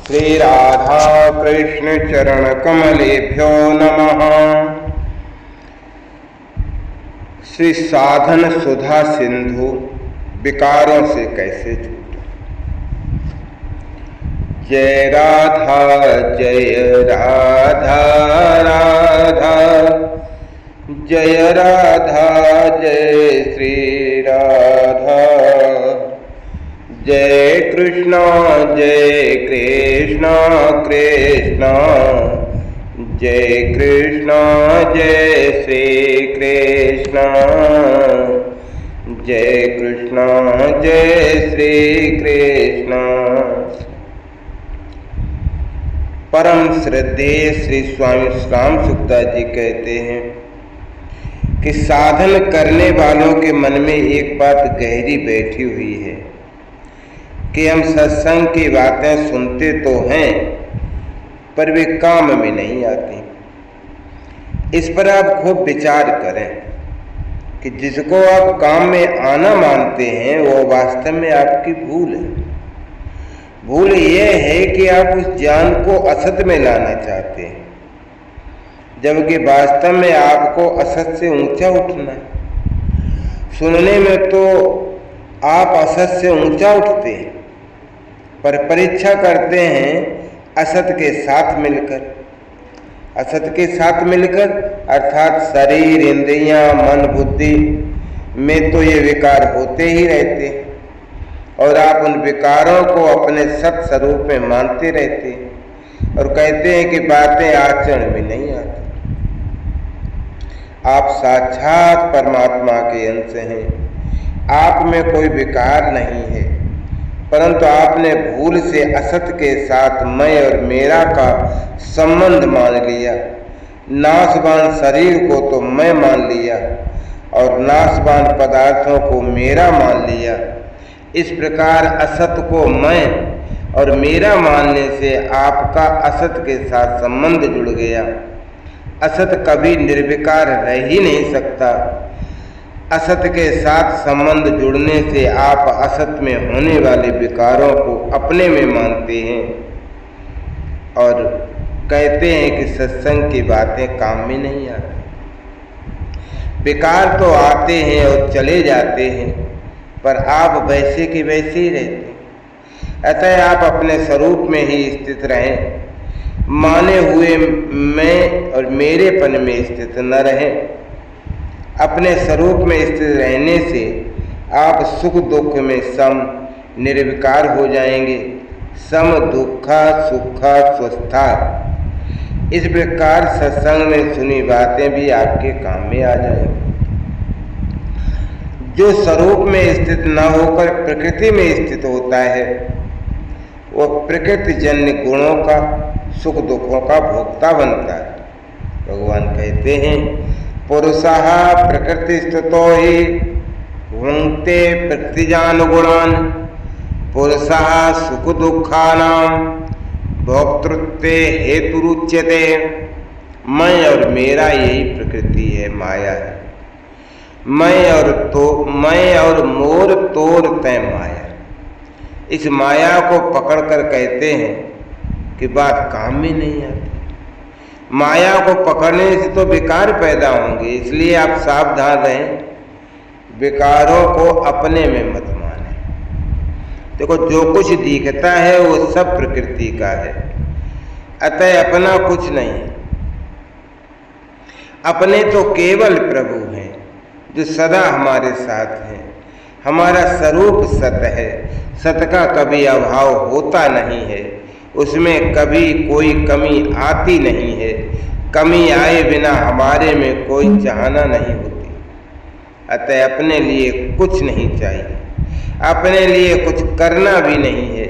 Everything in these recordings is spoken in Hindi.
श्री राधा कृष्ण चरण कमलेभ्यो नमः। श्री साधन सुधा सिंधु विकारों से कैसे छूटे। जय राधा जय राधा राधा जय राधा जय श्री राधा। जय कृष्ण कृष्ण जय कृष्ण जय श्री कृष्ण। जय कृष्ण जय श्री कृष्ण। परम श्रद्धेय श्री स्वामी राम सुखदास जी कहते हैं कि साधन करने वालों के मन में एक बात गहरी बैठी हुई है कि हम सत्संग की बातें सुनते तो हैं पर वे काम में नहीं आती। इस पर आप खूब विचार करें कि जिसको आप काम में आना मानते हैं वो वास्तव में आपकी भूल है। भूल यह है कि आप उस ज्ञान को असत में लाना चाहते हैं, जबकि वास्तव में आपको असत से ऊंचा उठना है। सुनने में तो आप असत से ऊंचा उठते हैं, पर परीक्षा करते हैं असत के साथ मिलकर। असत के साथ मिलकर अर्थात शरीर, इंद्रियां, मन, बुद्धि में तो ये विकार होते ही रहते हैं और आप उन विकारों को अपने सत स्वरूप में मानते रहते हैं और कहते हैं कि बातें आचरण में नहीं आती। आप साक्षात परमात्मा के अंश हैं, आप में कोई विकार नहीं है, परंतु आपने भूल से असत के साथ मैं और मेरा का संबंध मान लिया। नाशवान शरीर को तो मैं मान लिया और नाशवान पदार्थों को मेरा मान लिया। इस प्रकार असत को मैं और मेरा मानने से आपका असत के साथ संबंध जुड़ गया। असत कभी निर्विकार रह ही नहीं सकता। असत के साथ संबंध जुड़ने से आप असत में होने वाले विकारों को अपने में मानते हैं और कहते हैं कि सत्संग की बातें काम में नहीं आती। विकार तो आते हैं और चले जाते हैं, पर आप वैसे के वैसे ही रहते हैं। अतः आप अपने स्वरूप में ही स्थित रहें, माने हुए मैं और मेरेपन में स्थित न रहें। अपने स्वरूप में स्थित रहने से आप सुख दुख में सम निर्विकार हो जाएंगे। सम दुखा सुखा स्वस्था। इस प्रकार सत्संग में सुनी बातें भी आपके काम में आ जाएंगी। जो स्वरूप में स्थित न होकर प्रकृति में स्थित होता है वो प्रकृति जन्य गुणों का, सुख दुखों का भोक्ता बनता है। भगवान कहते हैं पुरुषः प्रकृति स्थितो ही भुंक्ते प्रकृतिजानुगुणान्। पुरुषः सुख दुखानां भोक्तृत्वे हेतुरुच्यते। मैं और मेरा यही प्रकृति है, माया है। मैं और मोर तोर तय माया। इस माया को पकड़कर कहते हैं कि बात काम में नहीं आती। माया को पकड़ने से तो विकार पैदा होंगे, इसलिए आप सावधान रहें, विकारों को अपने में मत माने। देखो जो कुछ दिखता है वो सब प्रकृति का है, अतः अपना कुछ नहीं। अपने तो केवल प्रभु हैं जो सदा हमारे साथ हैं। हमारा स्वरूप सत है, सत का कभी अभाव होता नहीं है, उसमें कभी कोई कमी आती नहीं है। कमी आए बिना हमारे में कोई चाहना नहीं होती। अतः अपने लिए कुछ नहीं चाहिए, अपने लिए कुछ करना भी नहीं है।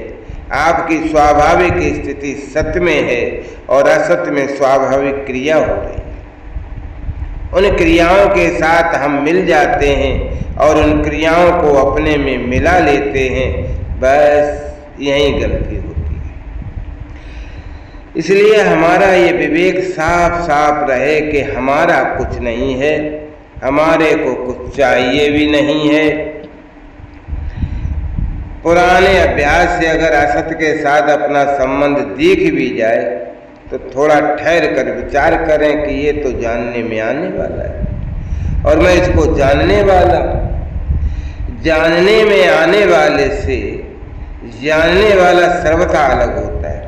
आपकी स्वाभाविक स्थिति सत्य में है और असत्य में स्वाभाविक क्रिया हो रही है। उन क्रियाओं के साथ हम मिल जाते हैं और उन क्रियाओं को अपने में मिला लेते हैं, बस यही गलती होती है। इसलिए हमारा ये विवेक साफ साफ रहे कि हमारा कुछ नहीं है, हमारे को कुछ चाहिए भी नहीं है। पुराने अभ्यास से अगर असत के साथ अपना संबंध दिख भी जाए तो थोड़ा ठहर कर विचार करें कि ये तो जानने में आने वाला है और मैं इसको जानने वाला। जानने में आने वाले से जानने वाला सर्वथा अलग होता है।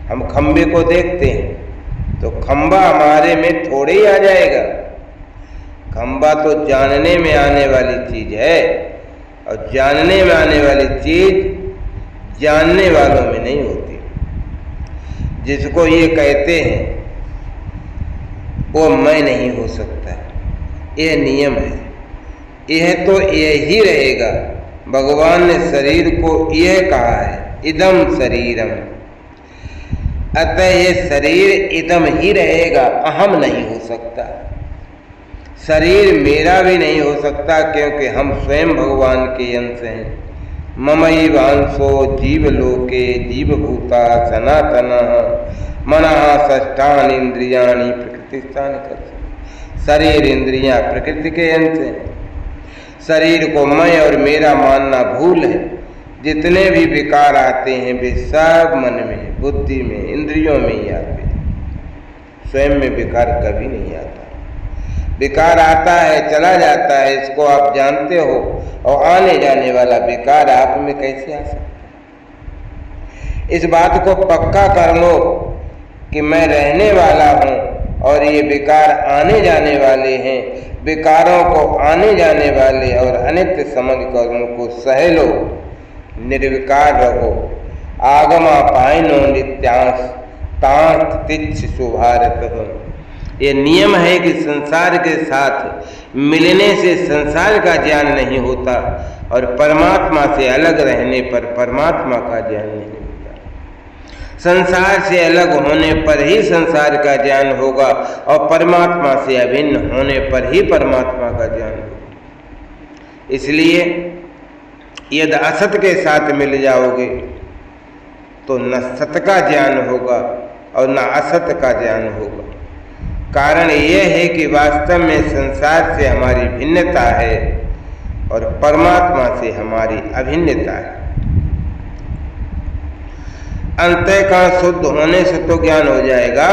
हम खंबे को देखते हैं तो खंबा हमारे में थोड़े ही आ जाएगा। खंबा तो जानने में आने वाली चीज है और जानने में आने वाली चीज जानने वालों में नहीं होती। जिसको ये कहते हैं वो मैं नहीं हो सकता, यह नियम है। यह तो यही रहेगा। भगवान ने शरीर को यह कहा है, इदम शरीरम। अतः ये शरीर इदम ही रहेगा, अहम नहीं हो सकता। शरीर मेरा भी नहीं हो सकता क्योंकि हम स्वयं भगवान के अंश हैं। ममैवांशो जीवलोके जीवभूता सनातनः मनः षष्ठानि इंद्रियाणि प्रकृतिस्थानि कर्षति। शरीर इंद्रियां प्रकृति के अंश हैं। शरीर को मैं और मेरा मानना भूल है। जितने भी विकार आते हैं वे सब मन में, बुद्धि में, इंद्रियों में ही आते हैं। स्वयं में विकार कभी नहीं आता। विकार आता है चला जाता है, इसको आप जानते हो, और आने जाने वाला विकार आप में कैसे आ सकता है? इस बात को पक्का कर लो कि मैं रहने वाला हूँ और ये विकार आने जाने वाले हैं। विकारों को आने जाने वाले और अनित्य समझ कर उनको सह लो, निर्विकार रहो। आगमा पायनो नित्यांश तांत तिच्छ सुभारत हो। ये नियम है कि संसार के साथ मिलने से संसार का ज्ञान नहीं होता और परमात्मा से अलग रहने पर परमात्मा का ज्ञान नहीं होता। संसार से अलग होने पर ही संसार का ज्ञान होगा और परमात्मा से अभिन्न होने पर ही परमात्मा का ज्ञान होगा। इसलिए यदि असत के साथ मिल जाओगे तो न सत का ज्ञान होगा और न असत का ज्ञान होगा। कारण यह है कि वास्तव में संसार से हमारी भिन्नता है और परमात्मा से हमारी अभिन्नता है। अंतःकरण शुद्ध होने से तो ज्ञान हो जाएगा,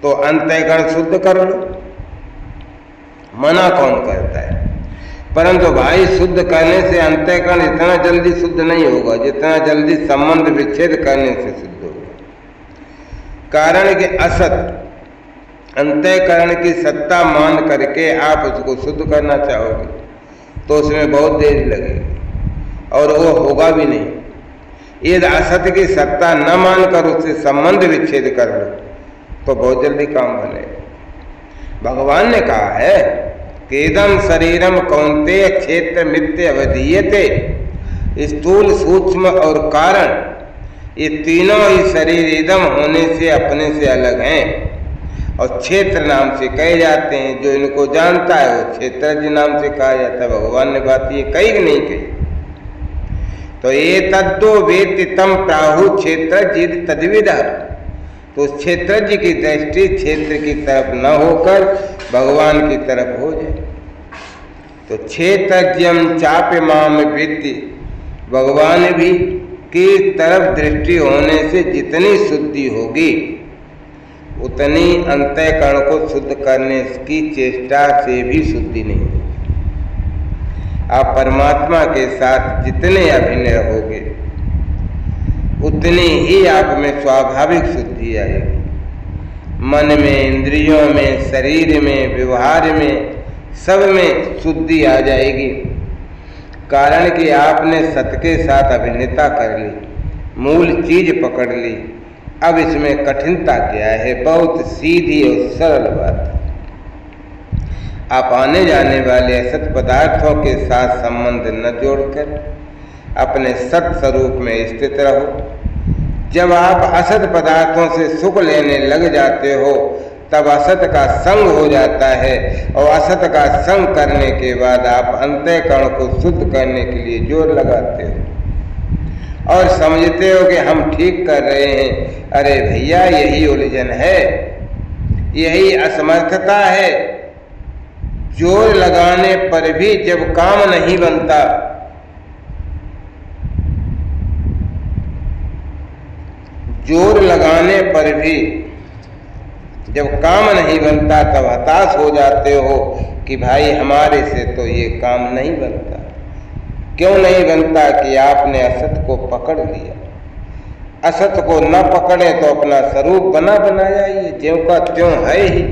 तो अंतःकरण शुद्ध कर लो। मना कौन करता है? परंतु भाई शुद्ध करने से अंतःकरण इतना जल्दी शुद्ध नहीं होगा जितना जल्दी संबंध विच्छेद करने से शुद्ध होगा। कारण कि असत अंतःकरण की सत्ता मान करके आप उसको शुद्ध करना चाहोगे तो उसमें बहुत देर लगेगी और वो होगा भी नहीं। यदि असत की सत्ता न मानकर उससे संबंध विच्छेद कर लो तो बहुत जल्दी काम बनेगा। भगवान ने कहा है कि इदम शरीरम कौन्तेय क्षेत्र मिथ्य अवधीयते। स्थूल, सूक्ष्म और कारण, ये तीनों ही शरीर इदम होने से अपने से अलग हैं और क्षेत्र नाम से कहे जाते हैं। जो इनको जानता है वो क्षेत्रज्ञ नाम से कहा जाता है। भगवान ने बात ये कही कि नहीं कही? तो ये तद्दो वेत्ति तम प्राहु क्षेत्रज्ञ तद्विदा। तो उस क्षेत्रज्ञ की दृष्टि क्षेत्र की तरफ न होकर भगवान की तरफ हो जाए। तो क्षेत्रज्ञम चाप्यमाम वित्ति, भगवान भी की तरफ दृष्टि होने से जितनी शुद्धि होगी उतनी अंतःकरण को शुद्ध करने की चेष्टा से भी शुद्धि नहीं होगी। आप परमात्मा के साथ जितने अभिन्न रहोगे उतनी ही आप में स्वाभाविक शुद्धि आएगी। मन में, इंद्रियों में, शरीर में, व्यवहार में, सब में शुद्धि आ जाएगी। कारण कि आपने सत के साथ अभिन्नता कर ली, मूल चीज पकड़ ली। अब इसमें कठिनता क्या है? बहुत सीधी और सरल बात। आप आने जाने वाले असत पदार्थों के साथ संबंध न जोड़कर अपने सत स्वरूप में स्थित रहो। जब आप असत पदार्थों से सुख लेने लग जाते हो तब असत का संग हो जाता है और असत का संग करने के बाद आप अंतःकरण को शुद्ध करने के लिए जोर लगाते हो और समझते हो कि हम ठीक कर रहे हैं। अरे भैया, यही उलझन है, यही असमर्थता है। जोर लगाने पर भी जब काम नहीं बनता जोर लगाने पर भी जब काम नहीं बनता तब हताश हो जाते हो कि भाई हमारे से तो ये काम नहीं बनता। क्यों नहीं बनता? कि आपने असत को पकड़ लिया। असत को न पकड़े तो अपना स्वरूप बना बनाया ये ज्यों का त्यों है ही।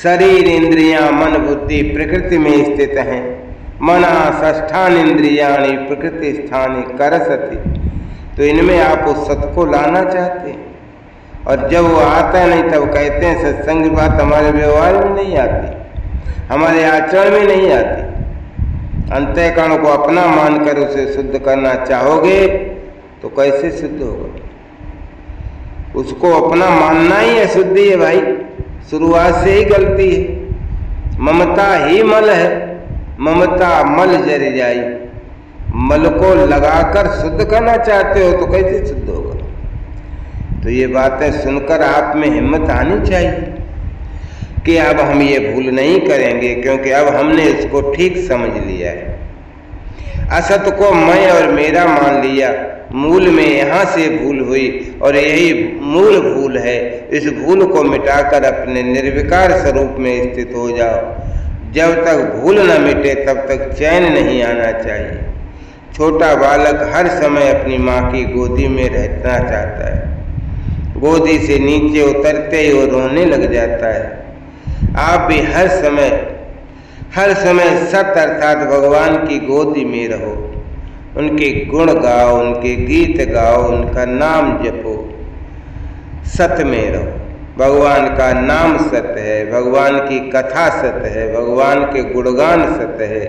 शरीर, इंद्रियां, मन, बुद्धि प्रकृति में स्थित हैं। मना षष्ठान इंद्रियाणि प्रकृति स्थानी करसति। तो इनमें आप उस सत को लाना चाहते हैं, और जब वो आता नहीं तब कहते हैं सत्संग की बात हमारे व्यवहार में नहीं आती, हमारे आचरण में नहीं आती। अंतःकरण को अपना मानकर उसे शुद्ध करना चाहोगे तो कैसे शुद्ध होगा? उसको अपना मानना ही अशुद्धि है भाई, शुरुआत से ही गलती है। ममता ही मल है, ममता मल जर जाई। मल को लगाकर शुद्ध करना चाहते हो तो कैसे शुद्ध होगा? तो ये बातें सुनकर आप में हिम्मत आनी चाहिए कि अब हम ये भूल नहीं करेंगे, क्योंकि अब हमने इसको ठीक समझ लिया है। असत को मैं और मेरा मान लिया, मूल में यहाँ से भूल हुई और यही मूल भूल है। इस भूल को मिटाकर अपने निर्विकार स्वरूप में स्थित हो जाओ। जब तक भूल न मिटे तब तक चैन नहीं आना चाहिए। छोटा बालक हर समय अपनी माँ की गोदी में रहना चाहता है, गोदी से नीचे उतरते ही वो रोने लग जाता है। आप भी हर समय सत अर्थात भगवान की गोदी में रहो, उनके गुण गाओ, उनके गीत गाओ, उनका नाम जपो, सत में रहो। भगवान का नाम सत्य है, भगवान की कथा सत्य है, भगवान के गुणगान सत्य है।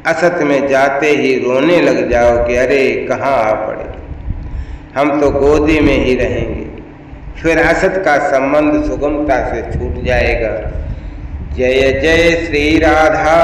असत में जाते ही रोने लग जाओ कि अरे कहाँ आ पड़े, हम तो गोदी में ही रहेंगे। फिर असत का संबंध सुगमता से छूट जाएगा। जय जय श्री राधा